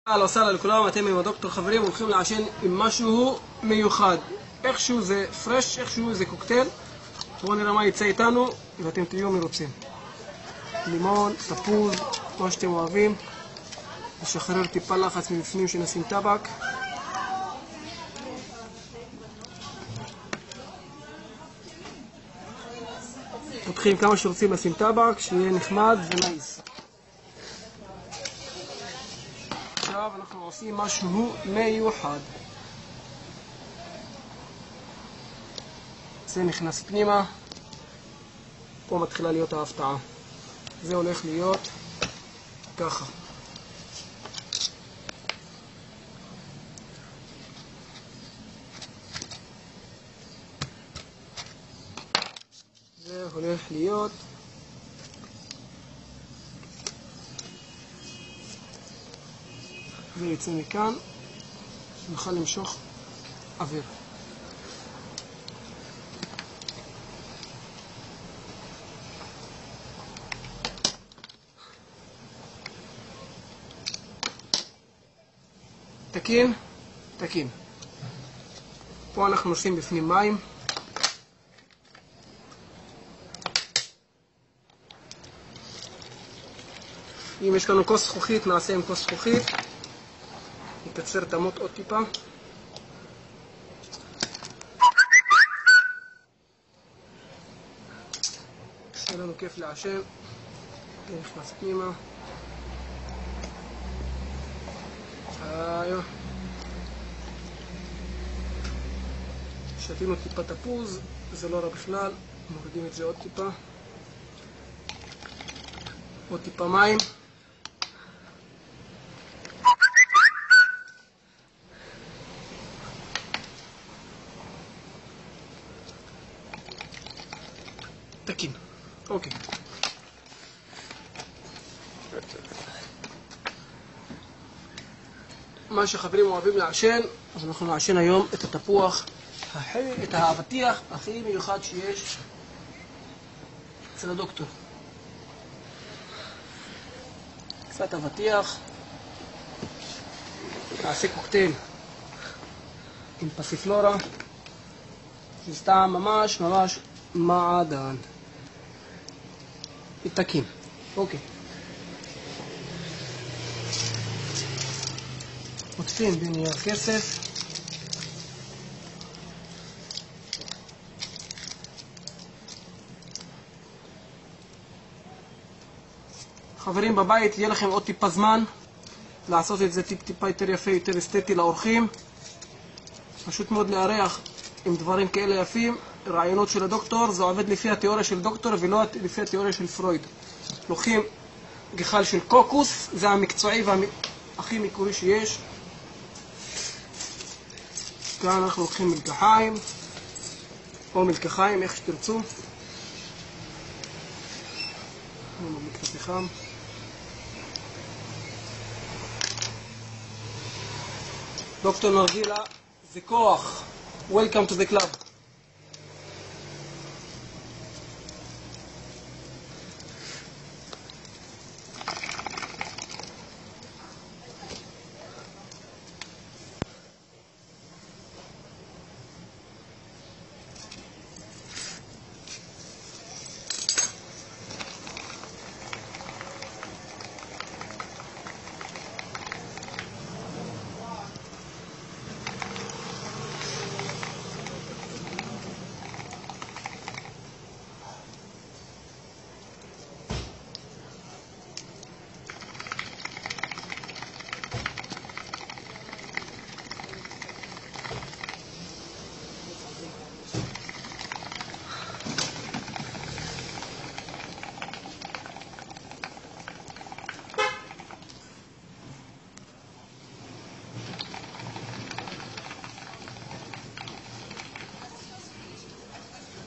אהלן וסהלן לכולם, אתם עם הדוקטור חברים, הולכים לעשן עם משהו מיוחד. איכשהו זה פרש, איכשהו זה קוקטייל. בואו נראה מה יצא איתנו ואתם תהיו מרוצים. לימון, תפוז, מה שאתם אוהבים. נשחרר טיפה לחץ מבפנים שנשים טבק. פותחים כמה שרוצים לשים טבק, שיהיה נחמד ונייס. עכשיו אנחנו עושים משהו מיוחד. זה נכנס פנימה, פה מתחילה להיות ההפתעה. זה הולך להיות ככה. זה הולך להיות זה יצא מכאן, נוכל למשוך אוויר. תקין, תקין. פה אנחנו נשים בפנים מים. אם יש לנו כוס זכוכית, נעשה עם כוס זכוכית. נקצר את המוט עוד טיפה. שיהיה לנו כיף לעשן. זה נכנס פנימה. שתינו טיפה תפוז, זה לא רע בכלל. מורידים את זה עוד טיפה. עוד טיפה מים. תקין. אוקיי. מה שחברים אוהבים לעשן, אז אנחנו נעשן היום את התפוח, את האבטיח הכי מיוחד שיש אצל הדוקטור. קצת אבטיח. נעשה קוקטייל עם פסיפלורה. זה סתם ממש מעדן. תקין. אוקיי. עוטפים בנייר כסף. חברים, בבית יהיה לכם עוד טיפה זמן לעשות את זה טיפה יותר יפה, יותר אסתטי לאורחים. פשוט מאוד לארח עם דברים כאלה יפים. רעיונות של הדוקטור, זה עובד לפי התיאוריה של דוקטור ולא לפי התיאוריה של פרויד. לוקחים גחל של קוקוס, זה המקצועי והכי מקורי שיש. כאן אנחנו לוקחים מלקחיים או מלקחיים, איך שתרצו. נמליק את הפחם. דוקטור נרגילה זה כוח. Welcome to the club.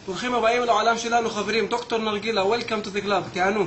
ברוכים הבאים לעולם שלנו חברים, דוקטור נרגילה, Welcome to the club, תענו.